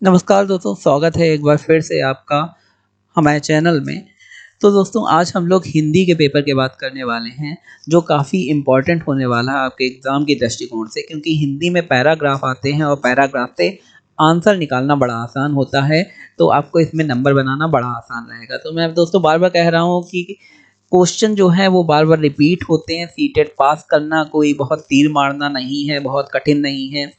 नमस्कार दोस्तों, स्वागत है एक बार फिर से आपका हमारे चैनल में। तो दोस्तों आज हम लोग हिंदी के पेपर की बात करने वाले हैं, जो काफ़ी इम्पोर्टेंट होने वाला है आपके एग्ज़ाम के दृष्टिकोण से, क्योंकि हिंदी में पैराग्राफ आते हैं और पैराग्राफ से आंसर निकालना बड़ा आसान होता है, तो आपको इसमें नंबर बनाना बड़ा आसान रहेगा। तो मैं दोस्तों बार-बार कह रहा हूँ कि क्वेश्चन जो हैं वो बार-बार रिपीट होते हैं, सीटेट पास करना कोई बहुत तीर मारना नहीं है, बहुत कठिन नहीं है।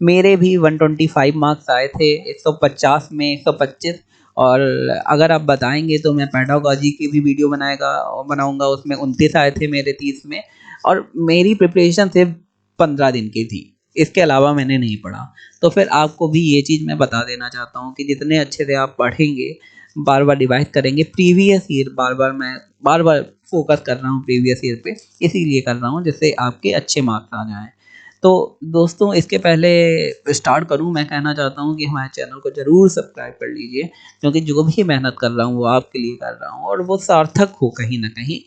मेरे भी 125 मार्क्स आए थे 150 में 125। और अगर आप बताएँगे तो मैं पेडागोजी की भी वीडियो बनाऊँगा, उसमें 29 आए थे मेरे 30 में। और मेरी प्रिपरेशन सिर्फ़ 15 दिन की थी, इसके अलावा मैंने नहीं पढ़ा। तो फिर आपको भी ये चीज़ मैं बता देना चाहता हूँ कि जितने अच्छे से आप पढ़ेंगे, बार-बार रिवाइज़ करेंगे, प्रीवियस ईयर बार-बार फ़ोकस कर रहा हूँ प्रीवियस ईयर पे, इसीलिए कर रहा हूँ जिससे आपके अच्छे मार्क्स आ जाएँ। तो दोस्तों इसके पहले स्टार्ट करूँ, मैं कहना चाहता हूँ कि हमारे चैनल को ज़रूर सब्सक्राइब कर लीजिए, क्योंकि जो भी मेहनत कर रहा हूँ वो आपके लिए कर रहा हूँ और वो सार्थक हो कहीं न कहीं।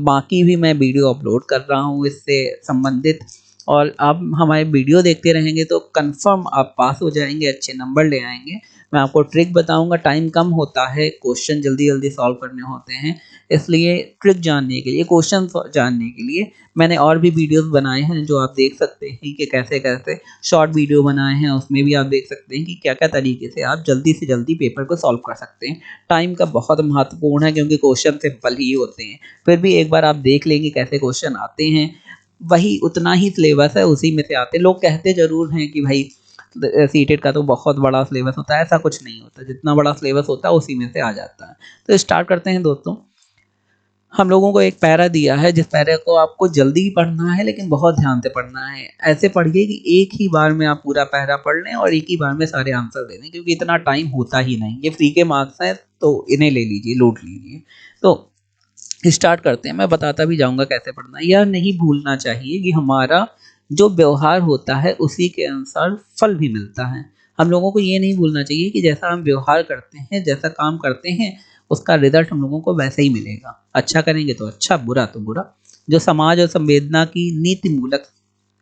बाकी भी मैं वीडियो अपलोड कर रहा हूँ इससे संबंधित, और आप हमारे वीडियो देखते रहेंगे तो कन्फर्म आप पास हो जाएँगे, अच्छे नंबर ले आएँगे। मैं आपको ट्रिक बताऊँगा, टाइम कम होता है, क्वेश्चन जल्दी-जल्दी सॉल्व करने होते हैं, इसलिए ट्रिक जानने के लिए, क्वेश्चन जानने के लिए मैंने और भी वीडियोज़ बनाए हैं जो आप देख सकते हैं कि कैसे-कैसे शॉर्ट वीडियो बनाए हैं, उसमें भी आप देख सकते हैं कि क्या-क्या तरीके से आप जल्दी से जल्दी पेपर को सॉल्व कर सकते हैं। टाइम का बहुत महत्वपूर्ण है क्योंकि क्वेश्चन सिंपल ही होते हैं, फिर भी एक बार आप देख लेंगे कैसे क्वेश्चन आते हैं, वही उतना ही सिलेबस है, उसी में से आते हैं। लोग कहते ज़रूर हैं कि भाई सीटेट का तो बहुत बड़ा सिलेबस होता है, ऐसा कुछ नहीं होता, जितना बड़ा सिलेबस होता है उसी में से आ जाता है। तो स्टार्ट करते हैं दोस्तों। हम लोगों को एक पैरा दिया है, जिस पैरे को आपको जल्दी पढ़ना है लेकिन बहुत ध्यान से पढ़ना है। ऐसे पढ़िए कि एक ही बार में आप पूरा पैरा पढ़ लें और एक ही बार में सारे आंसर दे दें, क्योंकि इतना टाइम होता ही नहीं। ये फ्री के मार्क्स हैं तो इन्हें ले लीजिए, लूट लीजिए। तो स्टार्ट करते हैं, मैं बताता भी जाऊँगा कैसे पढ़ना है। यह नहीं भूलना चाहिए कि हमारा जो व्यवहार होता है उसी के अनुसार फल भी मिलता है। हम लोगों को ये नहीं भूलना चाहिए कि जैसा हम व्यवहार करते हैं, जैसा काम करते हैं, उसका रिज़ल्ट हम लोगों को वैसे ही मिलेगा। अच्छा करेंगे तो अच्छा, बुरा तो बुरा। जो समाज और संवेदना की नीति मूलक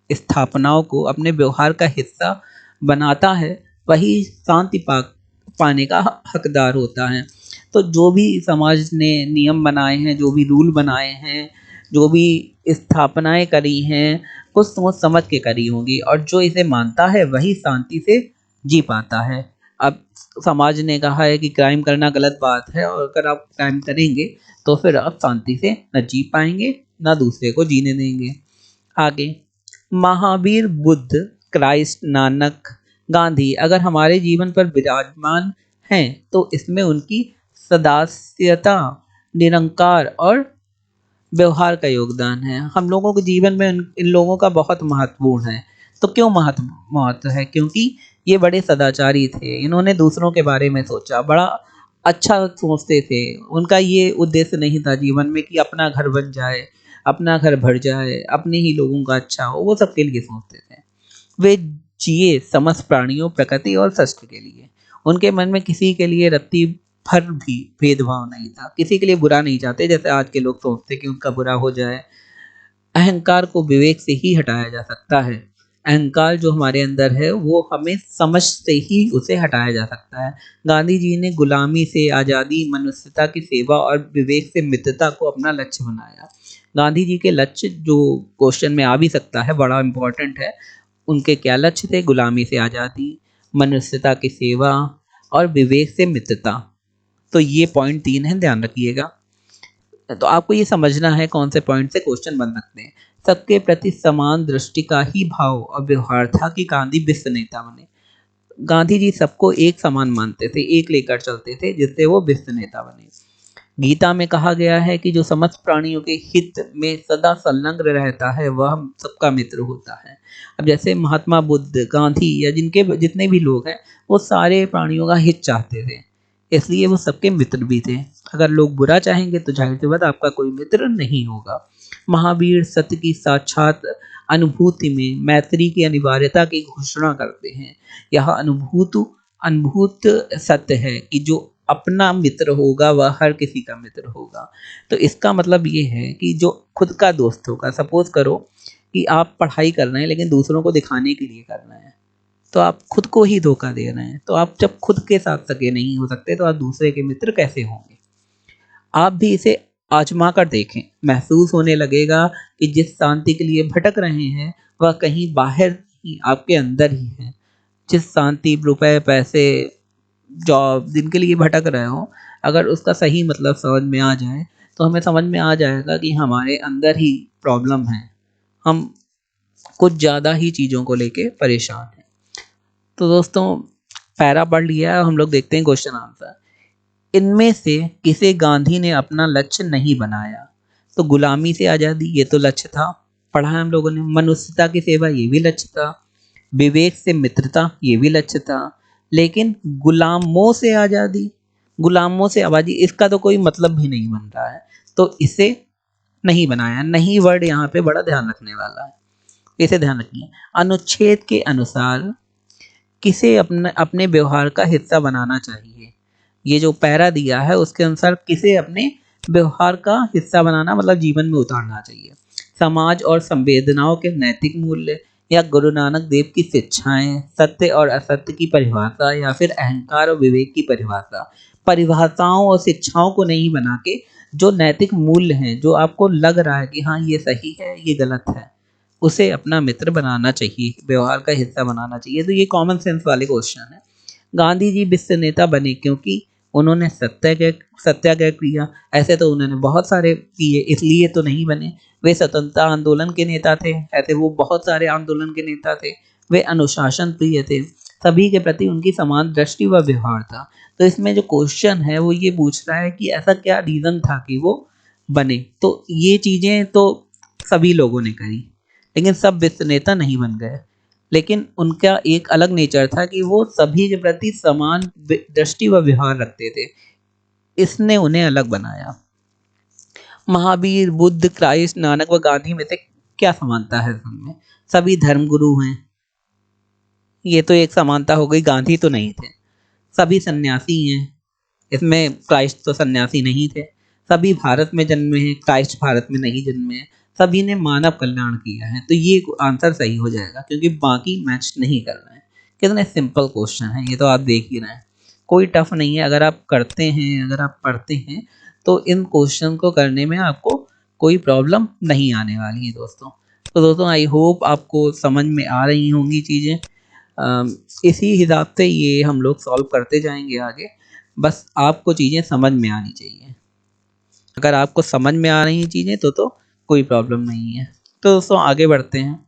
स्थापनाओं को अपने व्यवहार का हिस्सा बनाता है, वही शांति पाने का हकदार होता है। तो जो भी समाज ने नियम बनाए हैं, जो भी रूल बनाए हैं, जो भी स्थापनाएँ करी हैं, कुछ सोच समझ के करी होंगी, और जो इसे मानता है वही शांति से जी पाता है। अब समाज ने कहा है कि क्राइम करना गलत बात है, और अगर आप क्राइम करेंगे तो फिर आप शांति से न जी पाएँगे, ना दूसरे को जीने देंगे। आगे, महावीर, बुद्ध, क्राइस्ट, नानक, गांधी अगर हमारे जीवन पर विराजमान हैं, तो इसमें उनकी सदास्यता, निरंकार और व्यवहार का योगदान है। हम लोगों के जीवन में इन लोगों का बहुत महत्वपूर्ण है। तो क्यों महत्व है? क्योंकि ये बड़े सदाचारी थे। इन्होंने दूसरों के बारे में सोचा, बड़ा अच्छा सोचते थे। उनका ये उद्देश्य नहीं था जीवन में कि अपना घर बन जाए, अपना घर भर जाए, अपने ही लोगों का अच्छा हो, वो सबके लिए सोचते थे। वे जिए समस्त प्राणियों, प्रकृति और सृष्टि के लिए। उनके मन में किसी के लिए रत्ती भर भी भेदभाव नहीं था, किसी के लिए बुरा नहीं चाहते जैसे आज के लोग सोचते कि उनका बुरा हो जाए। अहंकार को विवेक से ही हटाया जा सकता है। अहंकार जो हमारे अंदर है वो हमें समझ से ही उसे हटाया जा सकता है। गांधी जी ने गुलामी से आज़ादी, मनुष्यता की सेवा और विवेक से मित्रता को अपना लक्ष्य बनाया। गांधी जी के लक्ष्य जो क्वेश्चन में आ भी सकता है, बड़ा इम्पोर्टेंट है। उनके क्या लक्ष्य थे? गुलामी से आज़ादी, मनुष्यता की सेवा और विवेक से मित्रता। तो ये पॉइंट 3 है, ध्यान रखिएगा। तो आपको ये समझना है कौन से पॉइंट से क्वेश्चन बन सकते हैं। सबके प्रति समान दृष्टि का ही भाव और व्यवहार था कि गांधी विश्व नेता बने। गांधी जी सबको एक समान मानते थे, एक लेकर चलते थे, जिससे वो विश्व नेता बने। गीता में कहा गया है कि जो समस्त प्राणियों के हित में सदा संलग्न रहता है वह हम सबका मित्र होता है। अब जैसे महात्मा बुद्ध, गांधी या जिनके जितने भी लोग हैं, वो सारे प्राणियों का हित चाहते थे, इसलिए वो सबके मित्र भी थे। अगर लोग बुरा चाहेंगे तो जाहिर सी बात आपका कोई मित्र नहीं होगा। महावीर सत्य की साक्षात अनुभूति में मैत्री की अनिवार्यता की घोषणा करते हैं। यह अनुभूत सत्य है कि जो अपना मित्र होगा वह हर किसी का मित्र होगा। तो इसका मतलब ये है कि जो खुद का दोस्त होगा, सपोज़ करो कि आप पढ़ाई कर रहे हैं लेकिन दूसरों को दिखाने के लिए कर रहे हैं, तो आप खुद को ही धोखा दे रहे हैं। तो आप जब खुद के साथ सगे नहीं हो सकते तो आप दूसरे के मित्र कैसे होंगे? आप भी इसे आजमा कर देखें, महसूस होने लगेगा कि जिस शांति के लिए भटक रहे हैं वह कहीं बाहर ही आपके अंदर ही है। जिस शांति, रुपए, पैसे, जॉब जिनके लिए भटक रहे हो, अगर उसका सही मतलब समझ में आ जाए तो हमें समझ में आ जाएगा कि हमारे अंदर ही प्रॉब्लम है। हम कुछ ज़्यादा ही चीज़ों को लेके परेशान हैं। तो दोस्तों, पैरा पढ़ लिया है, हम लोग देखते हैं क्वेश्चन आंसर। इनमें से किसे गांधी ने अपना लक्ष्य नहीं बनाया? तो गुलामी से आज़ादी, ये तो लक्ष्य था, पढ़ा है हम लोगों ने। मनुष्यता की सेवा, ये भी लक्ष्य था। विवेक से मित्रता, ये भी लक्ष्य था। लेकिन गुलामों से आज़ादी, गुलामों से आज़ादी, इसका तो कोई मतलब भी नहीं बन रहा है, तो इसे नहीं बनाया। नहीं वर्ड यहाँ पे बड़ा ध्यान रखने वाला है, इसे ध्यान रखिए। अनुच्छेद के अनुसार किसे अपने अपने व्यवहार का हिस्सा बनाना चाहिए? ये जो पैरा दिया है उसके अनुसार किसे अपने व्यवहार का हिस्सा बनाना मतलब जीवन में उतारना चाहिए? समाज और संवेदनाओं के नैतिक मूल्य, या गुरु नानक देव की शिक्षाएं, सत्य और असत्य की परिभाषा, या फिर अहंकार और विवेक की परिभाषा? परिभाषाओं और शिक्षाओं को नहीं बना के जो नैतिक मूल्य हैं, जो आपको लग रहा है कि हाँ ये सही है ये गलत है, उसे अपना मित्र बनाना चाहिए, व्यवहार का हिस्सा बनाना चाहिए। तो ये कॉमन सेंस वाले क्वेश्चन है। गांधी जी विश्व नेता बने क्योंकि उन्होंने सत्याग्रह किया? ऐसे तो उन्होंने बहुत सारे किए, इसलिए तो नहीं बने। वे स्वतंत्रता आंदोलन के नेता थे, ऐसे वो बहुत सारे आंदोलन के नेता थे। वे अनुशासन प्रिय थे, सभी के प्रति उनकी समान दृष्टि व व्यवहार था। तो इसमें जो क्वेश्चन है वो ये पूछ रहा है कि ऐसा क्या रीज़न था कि वो बने? तो ये चीज़ें तो सभी लोगों ने करी, लेकिन सब विश्व नेता नहीं बन गए। लेकिन उनका एक अलग नेचर था कि वो सभी के प्रति समान दृष्टि व व्यवहार रखते थे, इसने उन्हें अलग बनाया। महावीर, बुद्ध, क्राइस्ट, नानक व गांधी में से क्या समानता है उनमें? सभी धर्मगुरु हैं, ये तो एक समानता हो गई, गांधी तो नहीं थे। सभी सन्यासी हैं, इसमें क्राइस्ट तो सन्यासी नहीं थे। सभी भारत में जन्मे हैं, क्राइस्ट भारत में नहीं जन्मे हैं। सभी ने मानव कल्याण किया है, तो ये आंसर सही हो जाएगा क्योंकि बाकी मैच नहीं कर रहे हैं। कितने सिंपल क्वेश्चन है ये, तो आप देख ही रहे हैं, कोई टफ नहीं है। अगर आप करते हैं, अगर आप पढ़ते हैं तो इन क्वेश्चन को करने में आपको कोई प्रॉब्लम नहीं आने वाली है दोस्तों। तो दोस्तों, आई होप आपको समझ में आ रही होंगी चीज़ें। इसी हिसाब से ये हम लोग सॉल्व करते जाएंगे आगे। बस आपको चीज़ें समझ में आनी चाहिए। अगर आपको समझ में आ रही हैं चीज़ें तो कोई प्रॉब्लम नहीं है। तो दोस्तों आगे बढ़ते हैं।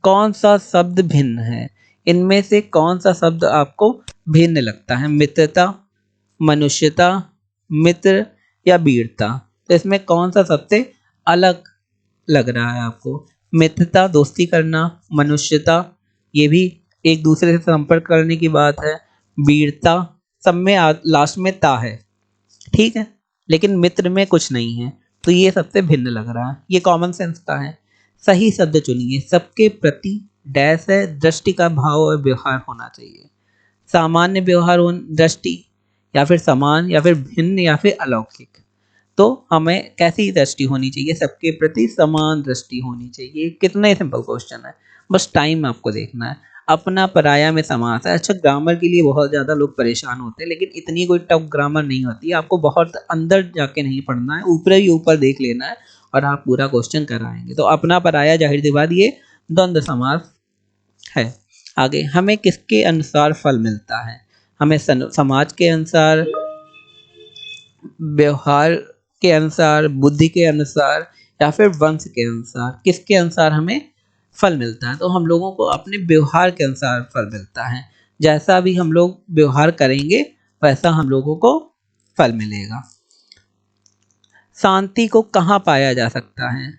कौन सा शब्द भिन्न है? इनमें से कौन सा शब्द आपको भिन्न लगता है? मित्रता, मनुष्यता, मित्र या वीरता? तो इसमें कौन सा सबसे अलग लग रहा है आपको? मित्रता दोस्ती करना, मनुष्यता ये भी एक दूसरे से संपर्क करने की बात है, वीरता सब में लास्ट में ता है, ठीक है, लेकिन मित्र में कुछ नहीं है, तो ये सबसे भिन्न लग रहा है। ये कॉमन सेंस का है। सही शब्द चुनिए। सबके प्रति डैश है, दृष्टि का भाव और व्यवहार होना चाहिए। सामान्य व्यवहार दृष्टि, या फिर समान, या फिर भिन्न, या फिर अलौकिक। तो हमें कैसी दृष्टि होनी चाहिए? सबके प्रति समान दृष्टि होनी चाहिए। कितना सिंपल क्वेश्चन है, बस टाइम आपको देखना है। अपना पराया में समास है। अच्छा, ग्रामर के लिए बहुत ज़्यादा लोग परेशान होते हैं, लेकिन इतनी कोई टफ ग्रामर नहीं होती। आपको बहुत अंदर जाके नहीं पढ़ना है, ऊपर ही ऊपर देख लेना है और आप पूरा क्वेश्चन कराएंगे। तो अपना पराया, जाहिर सी बात ये द्वंद्व समास है। आगे, हमें किसके अनुसार फल मिलता है? हमें समाज के अनुसार, व्यवहार के अनुसार, बुद्धि के अनुसार, या फिर वंश के अनुसार? किसके अनुसार हमें फल मिलता है? तो हम लोगों को अपने व्यवहार के अनुसार फल मिलता है। जैसा भी हम लोग व्यवहार करेंगे वैसा हम लोगों को फल मिलेगा। शांति को कहाँ पाया जा सकता है?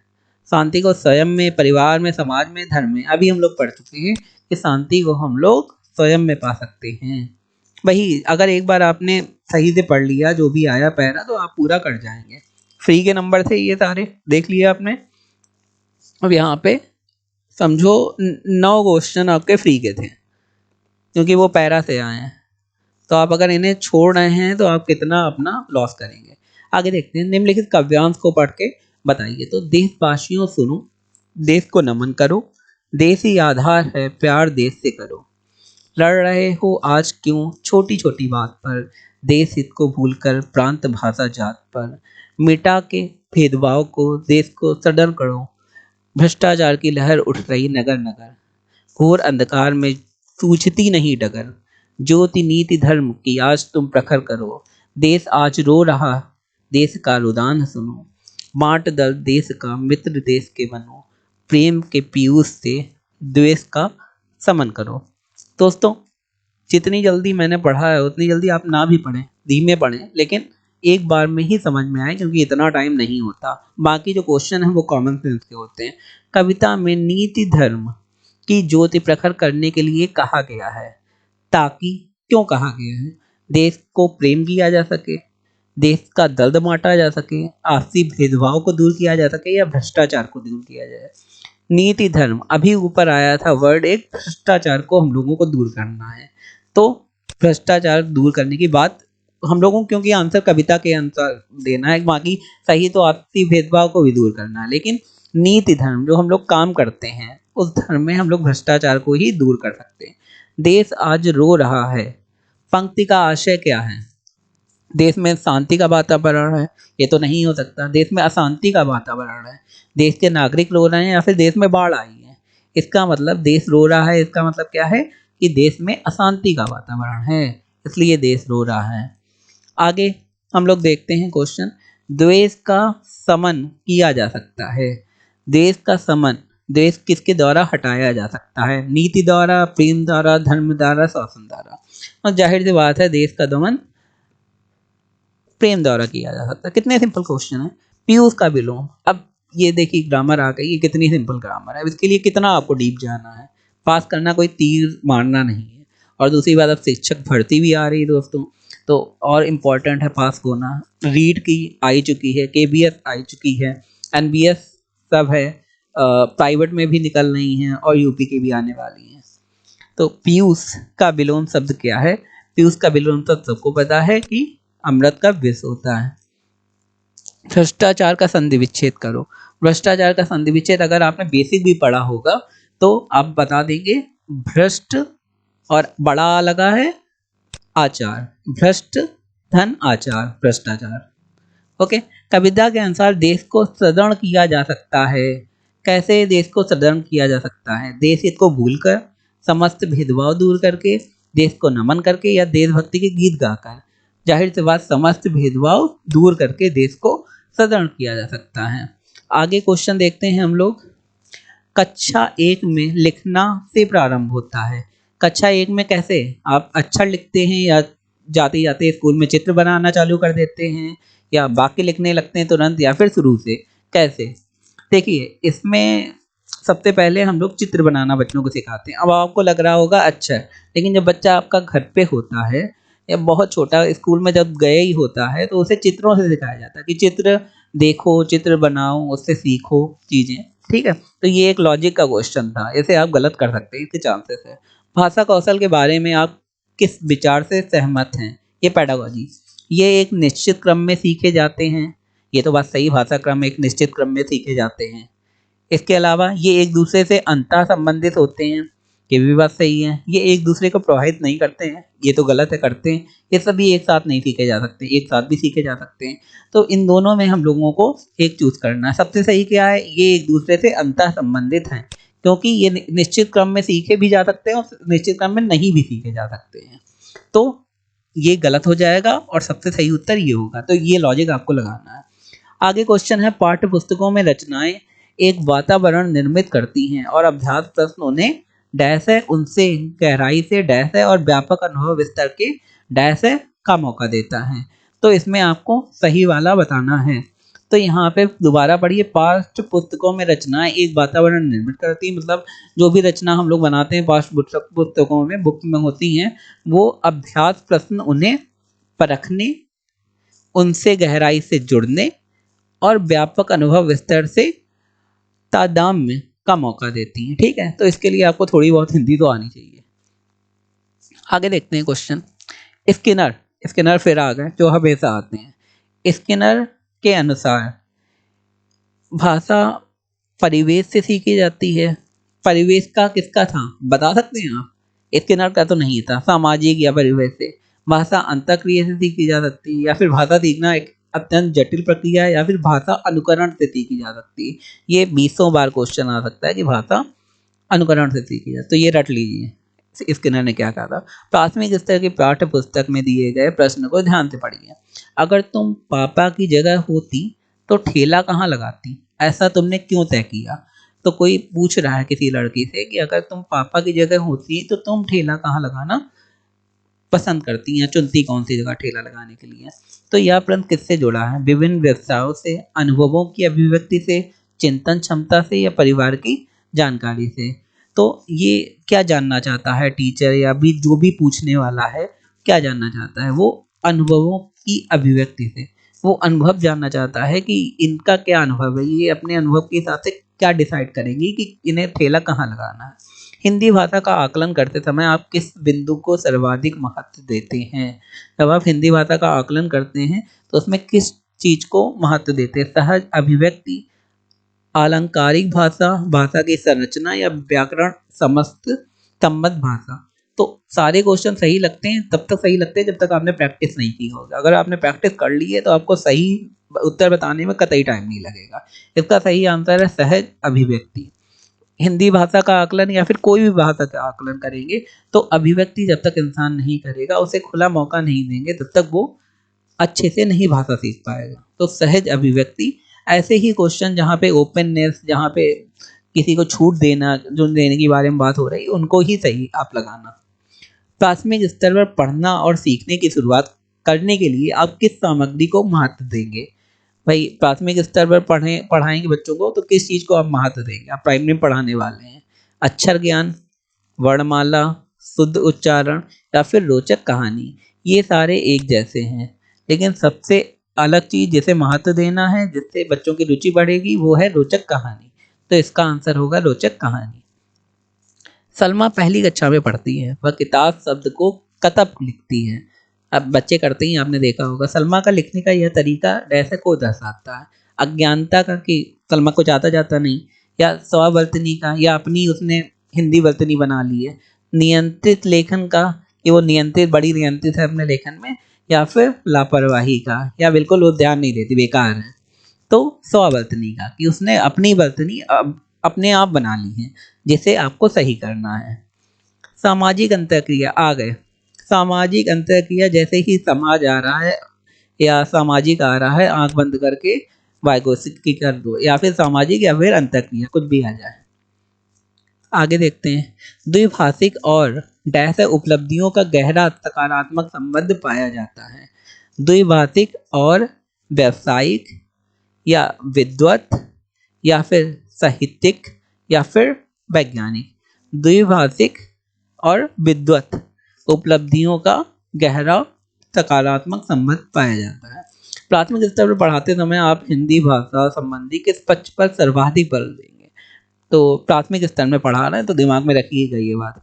शांति को स्वयं में, परिवार में, समाज में, धर्म में। अभी हम लोग पढ़ चुके हैं कि शांति को हम लोग स्वयं में पा सकते हैं। वही, अगर एक बार आपने सही से पढ़ लिया जो भी आया पैरा, तो आप पूरा कर जाएंगे। फ्री के नंबर थे ये सारे, देख लिया आपने। अब यहाँ पे समझो 9 क्वेश्चन आपके फ्री के थे क्योंकि वो पैरा से आए हैं। तो आप अगर इन्हें छोड़ रहे हैं तो आप कितना अपना लॉस करेंगे। आगे देखते हैं। निम्नलिखित काव्यांश को पढ़ के बताइए। तो देशवासियों सुनो, देश को नमन करो, देश ही आधार है, प्यार देश से करो। लड़ रहे हो आज क्यों छोटी छोटी बात पर, देश हित को भूलकर प्रांत भाषा जात पर। मिटा के भेदभाव को, देश को सडर करो, भ्रष्टाचार की लहर उठ रही नगर नगर। घोर अंधकार में सूझती नहीं डगर, ज्योति नीति धर्म की आज तुम प्रखर करो। देश आज रो रहा, देश का रुदान सुनो। बांट दर्द देश का, मित्र देश के बनो। प्रेम के पीयूष से द्वेष का समन करो। दोस्तों, जितनी जल्दी मैंने पढ़ा है उतनी जल्दी आप ना भी पढ़ें, धीमे पढ़ें, लेकिन एक बार में ही समझ में आए, क्योंकि इतना टाइम नहीं होता। बाकी जो क्वेश्चन है वो कॉमन सेंस के होते हैं। कविता में नीति धर्म की ज्योति प्रखर करने के लिए कहा गया है, ताकि, क्यों कहा गया है? देश को प्रेम किया जा सके, देश का दर्द बांटा जा सके, आपसी भेदभाव को दूर किया जा सके, या भ्रष्टाचार को दूर किया जाए। नीति धर्म, अभी ऊपर आया था वर्ड एक, भ्रष्टाचार को हम लोगों को दूर करना है। तो भ्रष्टाचार दूर करने की बात हम लोगों, क्योंकि आंसर कविता के अनुसार देना है, बाकी सही तो आपसी भेदभाव को भी दूर करना है, लेकिन नीति धर्म जो हम लोग काम करते हैं उस धर्म में हम लोग भ्रष्टाचार को ही दूर कर सकते हैं। देश आज रो रहा है, पंक्ति का आशय क्या है? देश में शांति का वातावरण है, ये तो नहीं हो सकता। देश में अशांति का वातावरण है, देश के नागरिक रो रहे हैं, या फिर देश में बाढ़ आई है। इसका मतलब देश रो रहा है, इसका मतलब क्या है कि देश में अशांति का वातावरण है, इसलिए देश रो रहा है। आगे हम लोग देखते हैं क्वेश्चन, द्वेष का समन किया जा सकता है। देश का समन, देश किसके द्वारा हटाया जा सकता है? नीति द्वारा, प्रेम द्वारा, धर्म द्वारा, शासन द्वारा। और जाहिर सी बात है, देश का दमन प्रेम द्वारा किया जा सकता है। कितने सिंपल क्वेश्चन है। पीयूष का विलोम, अब ये देखिए ग्रामर आ गई, ये कितनी सिंपल ग्रामर है। इसके लिए कितना आपको डीप जाना है, पास करना कोई तीर मारना नहीं है। और दूसरी बात, अब शिक्षक भर्ती भी आ रही है दोस्तों, तो और इम्पोर्टेंट है पास होना। रीट की आई चुकी है, केबीएस आई चुकी है, एनबीएस सब है, प्राइवेट में भी निकल रही हैं, और यूपी की भी आने वाली हैं। तो पीयूष का विलोम शब्द क्या है? पीयूष का विलोम शब्द सबको पता है कि अमृत का विष होता है। भ्रष्टाचार का संधि विच्छेद करो। भ्रष्टाचार का संधि विच्छेद अगर आपने बेसिक भी पढ़ा होगा तो आप बता देंगे, भ्रष्ट और बड़ा आ लगा है आचार, भ्रष्ट धन आचार, भ्रष्टाचार। ओके। कविता के अनुसार देश को सदृढ़ किया जा सकता है। कैसे देश को सदृढ़ किया जा सकता है? देश हित को भूलकर, समस्त भेदभाव दूर करके, देश को नमन करके, या देशभक्ति के गीत गाकर। जाहिर सी बात, समस्त भेदभाव दूर करके देश को सदृढ़ किया जा सकता है। आगे क्वेश्चन देखते हैं हम लोग। कक्षा 1 में लिखना से प्रारंभ होता है। कक्षा 1 में कैसे आप अक्षर लिखते हैं, या जाते जाते स्कूल में चित्र बनाना चालू कर देते हैं, या वाक्य लिखने लगते हैं तुरंत, या फिर शुरू से कैसे? देखिए, इसमें सबसे पहले हम लोग चित्र बनाना बच्चों को सिखाते हैं। अब आपको लग रहा होगा अच्छा, लेकिन जब बच्चा आपका घर पे होता है या बहुत छोटा स्कूल में जब गए ही होता है, तो उसे चित्रों से सिखाया जाता है कि चित्र देखो, चित्र बनाओ, उससे सीखो चीज़ें। ठीक है, तो ये एक लॉजिक का क्वेश्चन था, इसे आप गलत कर सकते हैं, इसके चांसेस है। भाषा कौशल के बारे में आप किस विचार से सहमत हैं? ये पेडागोजी, ये एक निश्चित क्रम में सीखे जाते हैं। ये तो बात सही, भाषा क्रम एक निश्चित क्रम में सीखे जाते हैं। इसके अलावा ये एक दूसरे से अंतः संबंधित होते हैं, ये भी बात सही है। ये एक दूसरे को प्रभावित नहीं करते हैं, ये तो गलत है, करते हैं। ये सभी एक साथ नहीं सीखे जा सकते, एक साथ भी सीखे जा सकते हैं। तो इन दोनों में हम लोगों को एक चूज करना है। सबसे सही क्या है? ये एक दूसरे से अंतः संबंधित हैं, क्योंकि ये निश्चित क्रम में सीखे भी जा सकते हैं और निश्चित क्रम में नहीं भी सीखे जा सकते हैं। तो ये गलत हो जाएगा और सबसे सही उत्तर ये होगा। तो ये लॉजिक आपको लगाना है। आगे क्वेश्चन है, पाठ्य पुस्तकों में रचनाएं एक वातावरण निर्मित करती हैं और अभ्यास प्रश्न उन्हें डैश है, उनसे गहराई से डैश है, और व्यापक अनुभव विस्तार के डैश है का मौका देता है। तो इसमें आपको सही वाला बताना है। तो यहाँ पे दोबारा पढ़िए, पाठ्य पुस्तकों में रचनाएं एक वातावरण निर्मित करती, मतलब जो भी रचना हम लोग बनाते हैं पाठ्य पुस्तकों में, बुक में होती हैं, वो अभ्यास प्रश्न उन्हें परखने, उनसे गहराई से जुड़ने और व्यापक अनुभव विस्तार से तादाम्य का मौका देती हैं। ठीक है, तो इसके लिए आपको थोड़ी बहुत हिंदी तो आनी चाहिए। आगे देखते हैं क्वेश्चन। स्किनर, स्किनर फिर आ गए जो हमेशा आते हैं। स्किनर के अनुसार भाषा परिवेश से सीखी जाती है। परिवेश का किसका था, बता सकते हैं आप? स्किनर का तो नहीं था। सामाजिक या परिवेश से। भाषा अंतःक्रिया से सीखी जा सकती है, या फिर भाषा सीखना एक अत्यंत जटिल प्रक्रिया है, या फिर भाषा अनुकरण से सीखी जा सकती है। ये 20 बार क्वेश्चन आ सकता है कि भाषा अनुकरण से सीखी जाए, तो ये रट लीजिए स्किनर ने क्या कहा था। प्राथमिक स्तर की पाठ्य पुस्तक में दिए गए प्रश्न को ध्यान से पढ़िए। अगर तुम पापा की जगह होती तो ठेला कहाँ लगाती, ऐसा तुमने क्यों तय किया? तो कोई पूछ रहा है किसी लड़की से कि अगर तुम पापा की जगह होती तो तुम ठेला कहाँ लगाना पसंद करती हैं, चुनती कौन सी जगह ठेला लगाने के लिए? तो यह प्रश्न किससे जुड़ा है? विभिन्न व्यवसायों से, अनुभवों की अभिव्यक्ति से, चिंतन क्षमता से, या परिवार की जानकारी से? तो ये क्या जानना चाहता है टीचर, या भी जो भी पूछने वाला है क्या जानना चाहता है? वो अनुभवों की अभिव्यक्ति से वो अनुभव जानना चाहता है कि इनका क्या अनुभव है, ये अपने अनुभव के हिसाब से क्या डिसाइड करेंगी कि इन्हें ठेला कहाँ लगाना है। हिंदी भाषा का आकलन करते समय आप किस बिंदु को सर्वाधिक महत्व देते हैं? जब आप हिंदी भाषा का आकलन करते हैं तो उसमें किस चीज को महत्व देते हैं? सहज अभिव्यक्ति, अलंकारिक भाषा, भाषा की संरचना, या व्याकरण समस्त संबद्ध भाषा? तो सारे क्वेश्चन सही लगते हैं, तब तक सही लगते हैं जब तक आपने प्रैक्टिस नहीं की होगी। अगर आपने प्रैक्टिस कर ली है तो आपको सही उत्तर बताने में कतई टाइम नहीं लगेगा। इसका सही आंसर है सहज अभिव्यक्ति। हिंदी भाषा का आकलन या फिर कोई भी भाषा का आकलन करेंगे तो अभिव्यक्ति जब तक इंसान नहीं करेगा, उसे खुला मौका नहीं देंगे, तब तक वो अच्छे से नहीं भाषा सीख पाएगा। तो सहज अभिव्यक्ति। ऐसे ही क्वेश्चन जहाँ पे ओपननेस, जहाँ पे किसी को छूट देना, जो देने के बारे में बात हो रही है, उनको ही सही आप लगाना। प्राथमिक स्तर पर पढ़ना और सीखने की शुरुआत करने के लिए आप किस सामग्री को महत्व देंगे? भाई प्राथमिक स्तर पर पढ़ाएंगे बच्चों को तो किस चीज़ को आप महत्व देंगे? आप प्राइमरी में पढ़ाने वाले हैं। अक्षर ज्ञान, वर्णमाला, शुद्ध उच्चारण, या फिर रोचक कहानी? ये सारे एक जैसे हैं, लेकिन सबसे अलग चीज़ जिसे महत्व देना है, जिससे बच्चों की रुचि बढ़ेगी, वो है रोचक कहानी। तो इसका आंसर होगा रोचक कहानी। सलमा पहली कक्षा में पढ़ती है, वह किताब शब्द को कतब लिखती है। अब बच्चे करते ही आपने देखा होगा। सलमा का लिखने का यह तरीका ऐसे को दर्शाता है? अज्ञानता का कि सलमा कुछ आता जाता नहीं, या स्ववर्तनी का, या अपनी उसने हिंदी वर्तनी बना ली है? नियंत्रित लेखन का कि वो नियंत्रित, बड़ी नियंत्रित है अपने लेखन में, या फिर लापरवाही का, या बिल्कुल वो ध्यान नहीं देती, बेकार है? तो स्ववर्तनी का कि उसने अपनी वर्तनी अपने आप बना ली है, जिसे आपको सही करना है। सामाजिक अंतःक्रिया आ गए। सामाजिक अंतःक्रिया जैसे ही समाज आ रहा है या सामाजिक आ रहा है, आंख बंद करके वाइगोसिक की कर दो, या फिर सामाजिक या फिर अंतःक्रिया, कुछ भी आ जाए। आगे देखते हैं। द्विभाषिक और डैश उपलब्धियों का गहरा सकारात्मक संबंध पाया जाता है। द्विभाषिक और व्यावसायिक, या विद्वत, या फिर साहित्यिक, या फिर वैज्ञानिक? द्विभाषिक और विद्वत उपलब्धियों का गहरा सकारात्मक संबंध पाया जाता है। प्राथमिक स्तर पर पढ़ाते समय आप हिंदी भाषा संबंधी किस पक्ष पर सर्वाधिक बल देंगे? तो प्राथमिक स्तर में पढ़ा रहे हैं तो दिमाग में रखिएगा ये बात।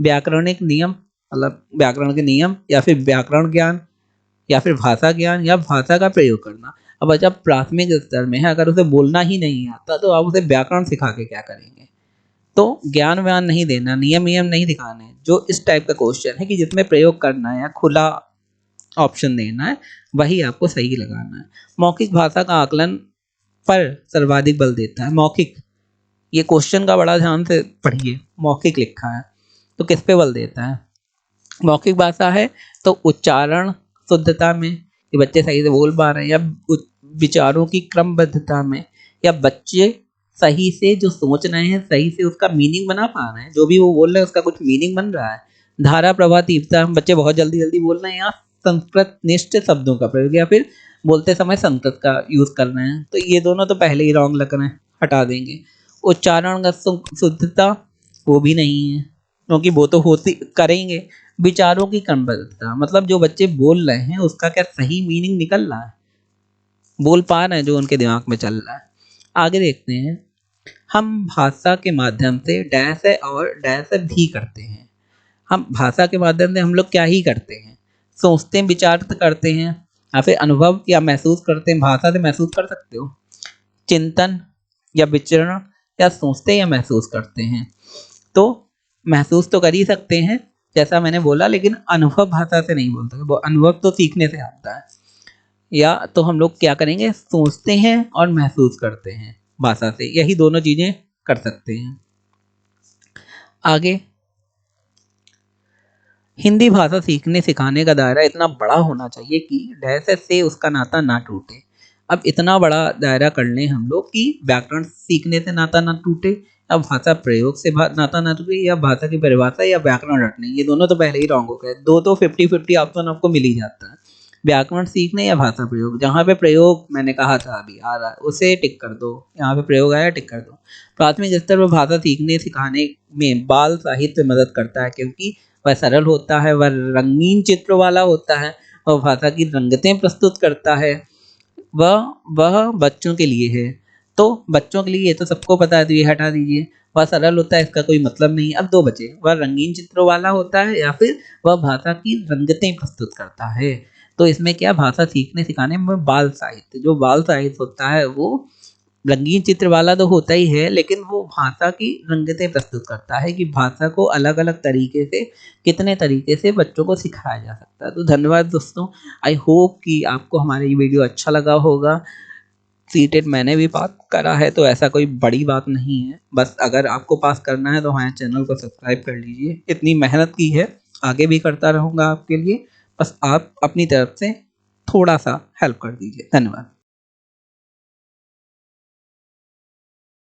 व्याकरणिक नियम, मतलब व्याकरण के नियम, या फिर व्याकरण ज्ञान, या फिर भाषा ज्ञान, या भाषा का प्रयोग करना? अब जब प्राथमिक स्तर में है, अगर उसे बोलना ही नहीं आता तो आप उसे व्याकरण सिखा के क्या करेंगे? तो ज्ञान व्यान नहीं देना, नियम नियम नहीं दिखाने। जो इस टाइप का क्वेश्चन है कि जिसमें प्रयोग करना है या खुला ऑप्शन देना है, वही आपको सही लगाना है। मौखिक भाषा का आकलन पर सर्वाधिक बल देता है। मौखिक, ये क्वेश्चन का बड़ा ध्यान से पढ़िए। मौखिक लिखा है तो किस पे बल देता है? मौखिक भाषा है तो उच्चारण शुद्धता में, कि बच्चे सही से बोल पा रहे हैं, या विचारों की क्रमबद्धता में, या बच्चे सही से जो सोच रहे हैं सही से उसका मीनिंग बना पा रहे हैं, जो भी वो बोल रहे हैं उसका कुछ मीनिंग बन रहा है। धारा प्रवाह तीव्रता, बच्चे बहुत जल्दी जल्दी बोल रहे हैं, या संस्कृत निष्ठ शब्दों का प्रयोग, या फिर बोलते समय संस्कृत का यूज कर रहे हैं। तो ये दोनों तो पहले ही रॉन्ग लग रहे हैं, हटा देंगे। उच्चारण का शुद्धता, वो भी नहीं है, क्योंकि वो तो होती करेंगे। विचारों की क्रमबद्धता, मतलब जो बच्चे बोल रहे हैं उसका क्या सही मीनिंग निकल रहा है, बोल पा रहे हैं जो उनके दिमाग में चल रहा है। आगे देखते हैं। हम भाषा के माध्यम से डैश और डैश भी करते हैं। हम भाषा के माध्यम से हम लोग क्या ही करते हैं? सोचते हैं, विचार करते हैं, या फिर अनुभव या महसूस करते हैं? भाषा से महसूस कर सकते हो। चिंतन या विचरण या सोचते या महसूस करते हैं। तो महसूस तो कर ही सकते हैं जैसा मैंने बोला, लेकिन अनुभव भाषा से नहीं बोल सकते, वो अनुभव तो सीखने से आता है। या तो हम लोग क्या करेंगे, सोचते हैं और महसूस करते हैं भाषा से, यही दोनों चीजें कर सकते हैं। आगे, हिंदी भाषा सीखने सिखाने का दायरा इतना बड़ा होना चाहिए कि डैश से उसका नाता ना टूटे। अब इतना बड़ा दायरा कर लें हम लोग कि व्याकरण सीखने से नाता ना टूटे, या भाषा प्रयोग से नाता ना टूटे, या भाषा की परिभाषा या व्याकरण रटने, ये दोनों तो पहले ही रॉन्ग हो गए। दो तो 50-50 ऑप्शन आपको मिल ही जाता है, व्याकरण सीखने या भाषा प्रयोग। जहाँ पे प्रयोग मैंने कहा था अभी आ रहा है उसे टिक कर दो, यहाँ पे प्रयोग आया टिक कर दो। प्राथमिक स्तर पर भाषा सीखने सिखाने में बाल साहित्य मदद करता है, क्योंकि वह सरल होता है, वह रंगीन चित्र वाला होता है, वह भाषा की रंगतें प्रस्तुत करता है, वह बच्चों के लिए है। तो बच्चों के लिए ये तो सबको पता है, तो ये हटा दीजिए। वह सरल होता है, इसका कोई मतलब नहीं। अब दो बचे, वह रंगीन चित्रों वाला होता है या फिर वह भाषा की रंगतें प्रस्तुत करता है। तो इसमें क्या, भाषा सीखने सिखाने में बाल साहित्य, जो बाल साहित्य होता है वो रंगीन चित्र वाला तो होता ही है, लेकिन वो भाषा की रंगतें प्रस्तुत करता है कि भाषा को अलग अलग तरीके से, कितने तरीके से बच्चों को सिखाया जा सकता है। तो धन्यवाद दोस्तों, आई होप कि आपको हमारा ये वीडियो अच्छा लगा होगा। सीटेट मैंने भी पास करा है, तो ऐसा कोई बड़ी बात नहीं है। बस अगर आपको पास करना है तो हमारे चैनल को सब्सक्राइब कर लीजिए, इतनी मेहनत की है, आगे भी करता रहूँगा आपके लिए। बस आप अपनी तरफ से थोड़ा सा हेल्प कर दीजिए। धन्यवाद।